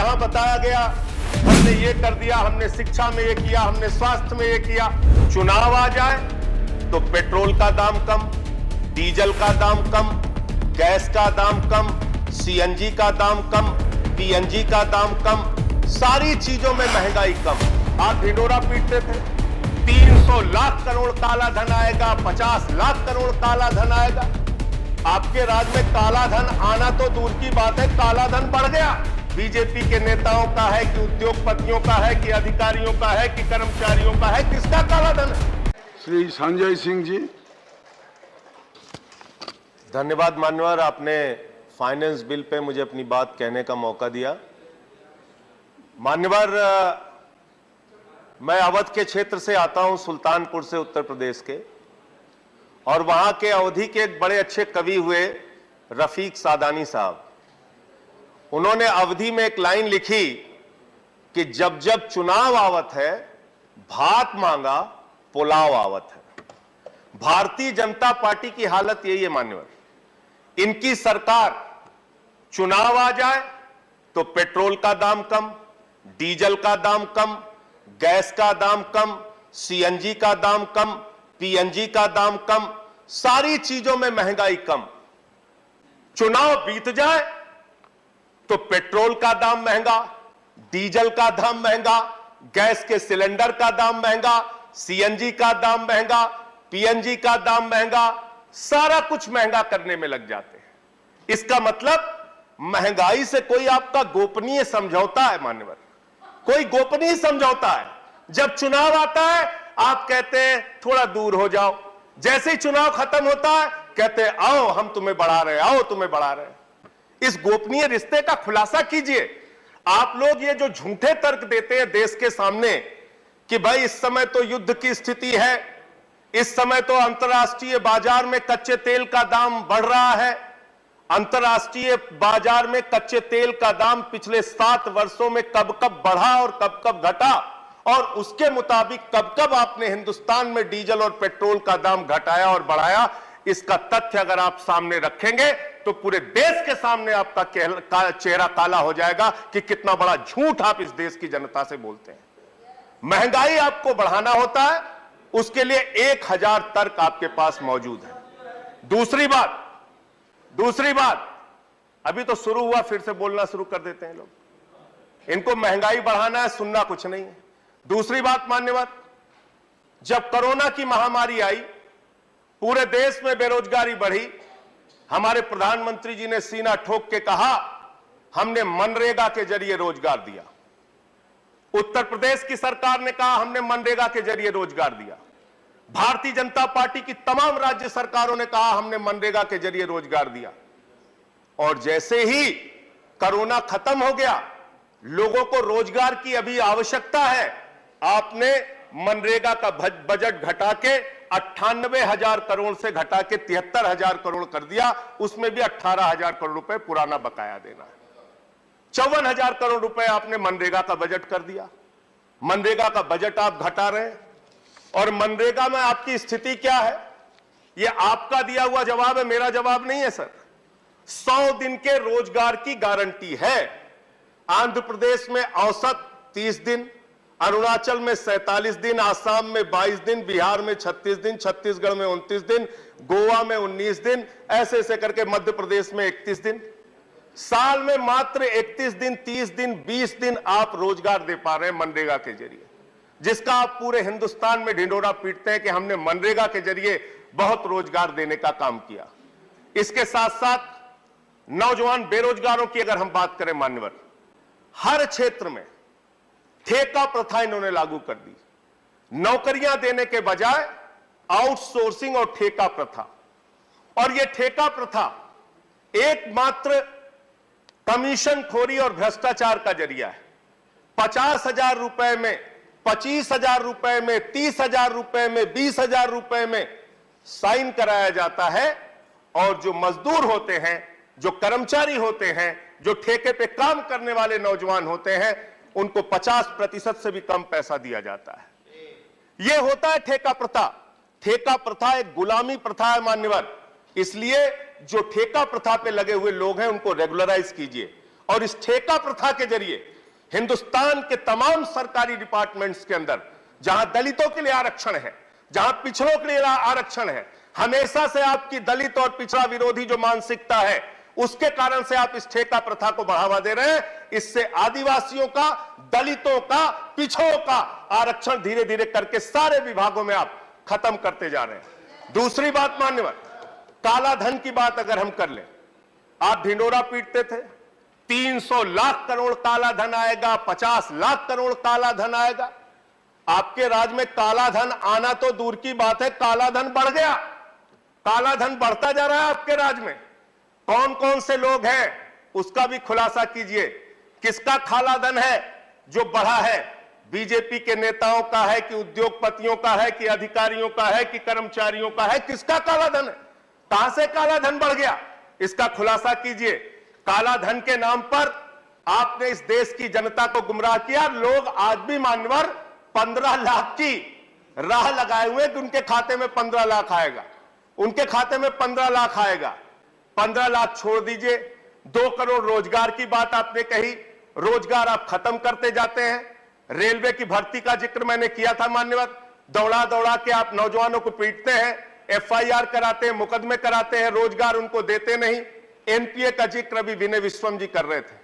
जहां बताया गया हमने ये कर दिया, हमने शिक्षा में ये किया, हमने स्वास्थ्य में ये किया, चुनाव आ जाए तो पेट्रोल का दाम कम, डीजल का दाम कम, गैस का दाम कम, सीएनजी का दाम कम, पीएनजी का दाम कम, सारी चीजों में महंगाई कम। आप ढिंडोरा पीटते थे 300 लाख करोड़ काला धन आएगा, 50 लाख करोड़ काला धन आएगा। आपके राज में काला धन आना तो दूर की बात है, काला धन बढ़ गया। बीजेपी के नेताओं का है कि उद्योगपतियों का है कि अधिकारियों का है कि कर्मचारियों का है, किसका काला धन है? श्री संजय सिंह जी। धन्यवाद मान्यवर, आपने फाइनेंस बिल पे मुझे अपनी बात कहने का मौका दिया। मान्यवर, मैं अवध के क्षेत्र से आता हूं, सुल्तानपुर से, उत्तर प्रदेश के, और वहां के अवधि के एक बड़े अच्छे कवि हुए रफीक सादानी साहब। उन्होंने अवधि में एक लाइन लिखी कि जब जब चुनाव आवत है भात मांगा पुलाव आवत है। भारतीय जनता पार्टी की हालत यही है मान्यवर। इनकी सरकार, चुनाव आ जाए तो पेट्रोल का दाम कम, डीजल का दाम कम, गैस का दाम कम, सीएनजी का दाम कम, पीएनजी का दाम कम, सारी चीजों में महंगाई कम। चुनाव बीत जाए तो पेट्रोल का दाम महंगा, डीजल का दाम महंगा, गैस के सिलेंडर का दाम महंगा, सीएनजी का दाम महंगा, पीएनजी का दाम महंगा, सारा कुछ महंगा करने में लग जाते हैं। इसका मतलब महंगाई से कोई आपका गोपनीय समझौता है मान्यवर, कोई गोपनीय समझौता है। जब चुनाव आता है आप कहते हैं थोड़ा दूर हो जाओ, जैसे ही चुनाव खत्म होता है कहते हैं आओ हम तुम्हें बढ़ा रहे हैं, आओ तुम्हें बढ़ा रहे हैं। इस गोपनीय रिश्ते का खुलासा कीजिए। आप लोग ये जो झूठे तर्क देते हैं देश के सामने कि भाई इस समय तो युद्ध की स्थिति है, इस समय तो अंतर्राष्ट्रीय बाजार में कच्चे तेल का दाम बढ़ रहा है, अंतर्राष्ट्रीय बाजार में कच्चे तेल का दाम पिछले 7 वर्षों में कब कब बढ़ा और कब कब घटा, और उसके मुताबिक कब कब आपने हिंदुस्तान में डीजल और पेट्रोल का दाम घटाया और बढ़ाया, इसका तथ्य अगर आप सामने रखेंगे तो पूरे देश के सामने आपका चेहरा काला हो जाएगा कि कितना बड़ा झूठ आप इस देश की जनता से बोलते हैं। महंगाई आपको बढ़ाना होता है, उसके लिए 1000 तर्क आपके पास मौजूद है। दूसरी बात, अभी तो शुरू हुआ, फिर से बोलना शुरू कर देते हैं लोग। इनको महंगाई बढ़ाना है, सुनना कुछ नहीं है। दूसरी बात मान्यवर, जब कोरोना की महामारी आई, पूरे देश में बेरोजगारी बढ़ी, हमारे प्रधानमंत्री जी ने सीना ठोक के कहा हमने मनरेगा के जरिए रोजगार दिया। उत्तर प्रदेश की सरकार ने कहा हमने मनरेगा के जरिए रोजगार दिया। भारतीय जनता पार्टी की तमाम राज्य सरकारों ने कहा हमने मनरेगा के जरिए रोजगार दिया। और जैसे ही कोरोना खत्म हो गया, लोगों को रोजगार की अभी आवश्यकता है, आपने मनरेगा का बजट घटा के 98,000 करोड़ से घटा के 73,000 करोड़ कर दिया। उसमें भी 18,000 करोड़ रुपए पुराना बकाया देना है। 54,000 करोड़ रुपए आपने मनरेगा का बजट कर दिया। मनरेगा का बजट आप घटा रहे हैं, और मनरेगा में आपकी स्थिति क्या है? यह आपका दिया हुआ जवाब है, मेरा जवाब नहीं है सर। 100 दिन के रोजगार की गारंटी है। आंध्र प्रदेश में औसत 30 दिन, अरुणाचल में 47 दिन, आसाम में 22 दिन, बिहार में 36 दिन, छत्तीसगढ़ में 29 दिन, गोवा में 19 दिन, ऐसे ऐसे करके मध्य प्रदेश में 31 दिन। साल में मात्र 31 दिन, 30 दिन, 20 दिन आप रोजगार दे पा रहे हैं मनरेगा के जरिए, जिसका आप पूरे हिंदुस्तान में ढिंडोरा पीटते हैं कि हमने मनरेगा के जरिए बहुत रोजगार देने का काम किया। इसके साथ साथ नौजवान बेरोजगारों की अगर हम बात करें मान्यवर, हर क्षेत्र में ठेका प्रथा इन्होंने लागू कर दी। नौकरियां देने के बजाय आउटसोर्सिंग और ठेका प्रथा। और यह ठेका प्रथा एकमात्र कमीशन खोरी और भ्रष्टाचार का जरिया है। 50,000 रुपए में, 25,000 रुपए में, 30,000 रुपए में, 20,000 रुपए में साइन कराया जाता है, और जो मजदूर होते हैं, जो कर्मचारी होते हैं, जो ठेके पे काम करने वाले नौजवान होते हैं, उनको 50% से भी कम पैसा दिया जाता है। यह होता है ठेका प्रथा। ठेका प्रथा एक गुलामी प्रथा है मान्यवर। इसलिए जो ठेका प्रथा पे लगे हुए लोग हैं उनको रेगुलराइज कीजिए, और इस ठेका प्रथा के जरिए हिंदुस्तान के तमाम सरकारी डिपार्टमेंट्स के अंदर जहां दलितों के लिए आरक्षण है, जहां पिछड़ों के लिए आरक्षण है, हमेशा से आपकी दलित और पिछड़ा विरोधी जो मानसिकता है, उसके कारण से आप इस ठेका प्रथा को बढ़ावा दे रहे हैं। इससे आदिवासियों का, दलितों का, पिछड़ों का आरक्षण धीरे धीरे करके सारे विभागों में आप खत्म करते जा रहे हैं। दूसरी बात मान्यवर, काला धन की बात अगर हम कर लें, आप ढिंडोरा पीटते थे 300 लाख करोड़ काला धन आएगा, 50 लाख करोड़ काला धन आएगा। आपके राज्य में काला धन आना तो दूर की बात है, काला धन बढ़ गया। काला धन बढ़ता जा रहा है आपके राज्य में। कौन कौन से लोग हैं उसका भी खुलासा कीजिए। किसका काला धन है जो बढ़ा है? बीजेपी के नेताओं का है कि उद्योगपतियों का है कि अधिकारियों का है कि कर्मचारियों का है? किसका काला धन है? कहां से काला धन बढ़ गया, इसका खुलासा कीजिए। काला धन के नाम पर आपने इस देश की जनता को गुमराह किया। लोग आज भी मान्यवर 15 लाख की राह लगाए हुए कि उनके खाते में 15 लाख आएगा, उनके खाते में 15 लाख आएगा। 15 लाख छोड़ दीजिए, 2 करोड़ रोजगार की बात आपने कही, रोजगार आप खत्म करते जाते हैं। रेलवे की भर्ती का जिक्र मैंने किया था मान्यवर, दौड़ा दौड़ा के आप नौजवानों को पीटते हैं, FIR कराते हैं, मुकदमे कराते हैं, रोजगार उनको देते नहीं। NPA का जिक्र अभी विनय विश्वम जी कर रहे थे।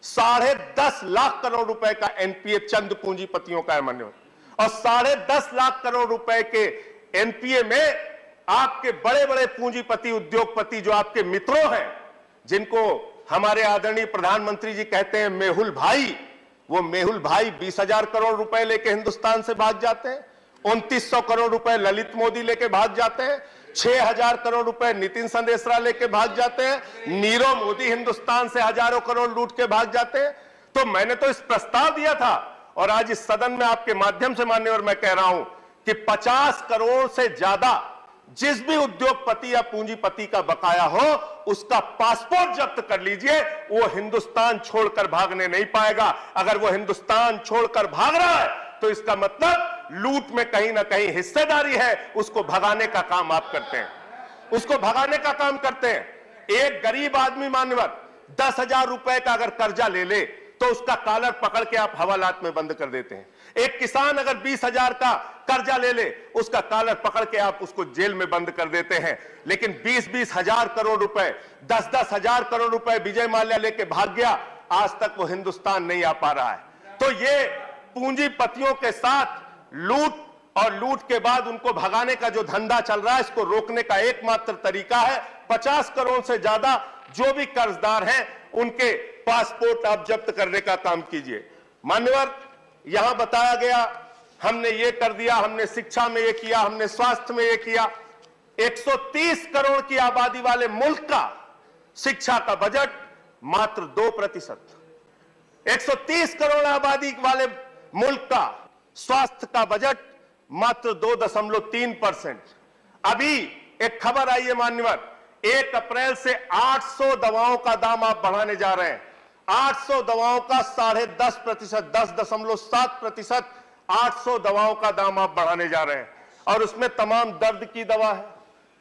10.5 लाख करोड़ रुपए का NPA चंद पूंजीपतियों का है मान्यवर, और 10.5 लाख करोड़ रुपए के NPA में आपके बड़े बड़े पूंजीपति, उद्योगपति जो आपके मित्रों हैं, जिनको हमारे आदरणीय प्रधानमंत्री जी कहते हैं मेहुल भाई, वो मेहुल भाई 20,000 करोड़ रुपए लेके हिंदुस्तान से भाग जाते हैं। 2900 करोड़ रुपए ललित मोदी लेके भाग जाते हैं। 6,000 करोड़ रुपए नितिन संदेशरा लेके भाग जाते हैं। नीरव मोदी हिंदुस्तान से हजारों करोड़ लूट के भाग जाते हैं। तो मैंने तो इस प्रस्ताव दिया था, और आज इस सदन में आपके माध्यम से मान्यवर मैं कह रहा हूं कि 50 करोड़ से ज्यादा जिस भी उद्योगपति या पूंजीपति का बकाया हो, उसका पासपोर्ट जब्त कर लीजिए। वो हिंदुस्तान छोड़कर भागने नहीं पाएगा। अगर वो हिंदुस्तान छोड़कर भाग रहा है तो इसका मतलब लूट में कहीं ना कहीं हिस्सेदारी है। उसको भगाने का काम आप करते हैं, उसको भगाने का काम करते हैं। एक गरीब आदमी मान्यवर 10,000 रुपए का अगर कर्जा ले ले तो उसका कॉलर पकड़ के आप हवालात में बंद कर देते हैं। एक किसान अगर 20,000 का कर्जा ले ले, उसका कॉलर पकड़ के आप उसको जेल में बंद कर देते हैं। लेकिन 20-20 हजार करोड़ रुपए, 10-10 हजार करोड़ रुपए विजय माल्या लेके भाग गया, आज तक वो हिंदुस्तान नहीं आ पा रहा है। तो ये पूंजीपतियों के साथ लूट और लूट के बाद उनको भगाने का जो धंधा चल रहा है, इसको रोकने का एकमात्र तरीका है 50 करोड़ से ज्यादा जो भी कर्जदार हैं उनके पासपोर्ट आप जब्त करने का काम कीजिए। मान्यवर, यहां बताया गया हमने ये कर दिया, हमने शिक्षा में ये किया, हमने स्वास्थ्य में ये किया। 130 करोड़ की आबादी वाले मुल्क का शिक्षा का बजट मात्र 2%। 130 करोड़ आबादी वाले मुल्क का स्वास्थ्य का बजट मात्र 2.3%। अभी एक खबर आई है मान्यवर, 1 अप्रैल से 800 दवाओं का दाम आप बढ़ाने जा रहे हैं। 800 दवाओं का 10.5%, 10.7% 800 दवाओं का दाम आप बढ़ाने जा रहे हैं। और उसमें तमाम दर्द की दवा है,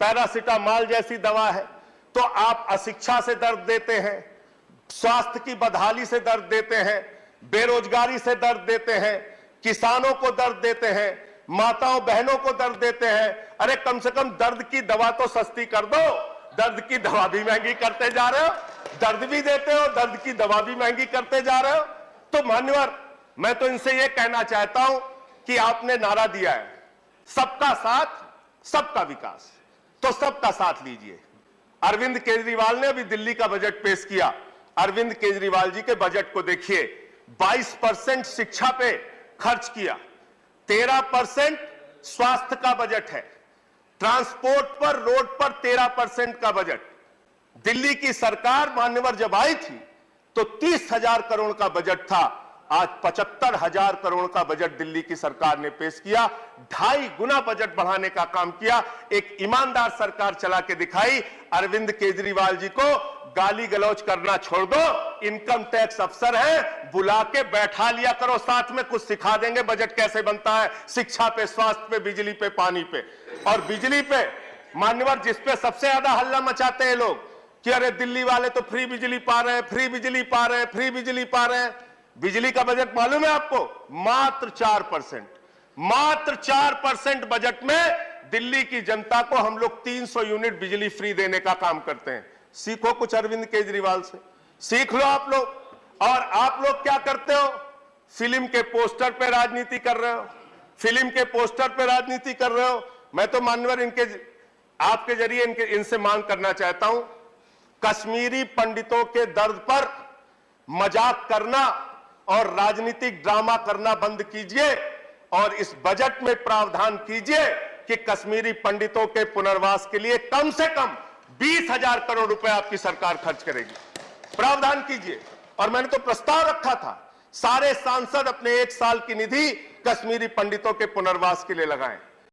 पैरासिटामॉल जैसी दवा है। तो आप अशिक्षा से दर्द देते हैं, स्वास्थ्य की बदहाली से दर्द देते हैं, बेरोजगारी से दर्द देते हैं, किसानों को दर्द देते हैं, माताओं बहनों को दर्द देते हैं। अरे कम से कम दर्द की दवा तो सस्ती कर दो। दर्द की दवा भी महंगी करते जा रहे हो, दर्द भी देते हो, दर्द की दवा भी महंगी करते जा रहे हो। तो मान्यवर, मैं तो इनसे यह कहना चाहता हूं कि आपने नारा दिया है सबका साथ सबका विकास, तो सबका साथ लीजिए। अरविंद केजरीवाल ने अभी दिल्ली का बजट पेश किया। अरविंद केजरीवाल जी के बजट को देखिए, 22% शिक्षा पे खर्च किया, 13% स्वास्थ्य का बजट है, ट्रांसपोर्ट पर, रोड पर 13% का बजट। दिल्ली की सरकार मान्यवर जब आई थी तो 30,000 करोड़ का बजट था, आज 75,000 करोड़ का बजट दिल्ली की सरकार ने पेश किया। 2.5 गुना बजट बढ़ाने का काम किया। एक ईमानदार सरकार चला के दिखाई। अरविंद केजरीवाल जी को गाली गलौज करना छोड़ दो, इनकम टैक्स अफसर है, बुला के बैठा लिया करो, साथ में कुछ सिखा देंगे बजट कैसे बनता है, शिक्षा पे, स्वास्थ्य पे, बिजली पे, पानी पे। और बिजली पे मान्यवर, जिस पे सबसे ज्यादा हल्ला मचाते हैं लोग कि अरे दिल्ली वाले तो फ्री बिजली पा रहे हैं, फ्री बिजली पा रहे हैं, फ्री बिजली पा रहे हैं। बिजली का बजट मालूम है आपको? मात्र 4%। मात्र 4% बजट में दिल्ली की जनता को हम लोग 300 यूनिट बिजली फ्री देने का काम करते हैं। सीखो कुछ अरविंद केजरीवाल से, सीख लो आप लोग। और आप लोग क्या करते हो? फिल्म के पोस्टर पे राजनीति कर रहे हो, फिल्म के पोस्टर पे राजनीति कर रहे हो। मैं तो माननीय आपके जरिए इनसे मांग करना चाहता हूं, कश्मीरी पंडितों के दर्द पर मजाक करना और राजनीतिक ड्रामा करना बंद कीजिए और इस बजट में प्रावधान कीजिए कि कश्मीरी पंडितों के पुनर्वास के लिए कम से कम 20,000 करोड़ रुपए आपकी सरकार खर्च करेगी। प्रावधान कीजिए। और मैंने तो प्रस्ताव रखा था, सारे सांसद अपने 1 साल की निधि कश्मीरी पंडितों के पुनर्वास के लिए लगाएं।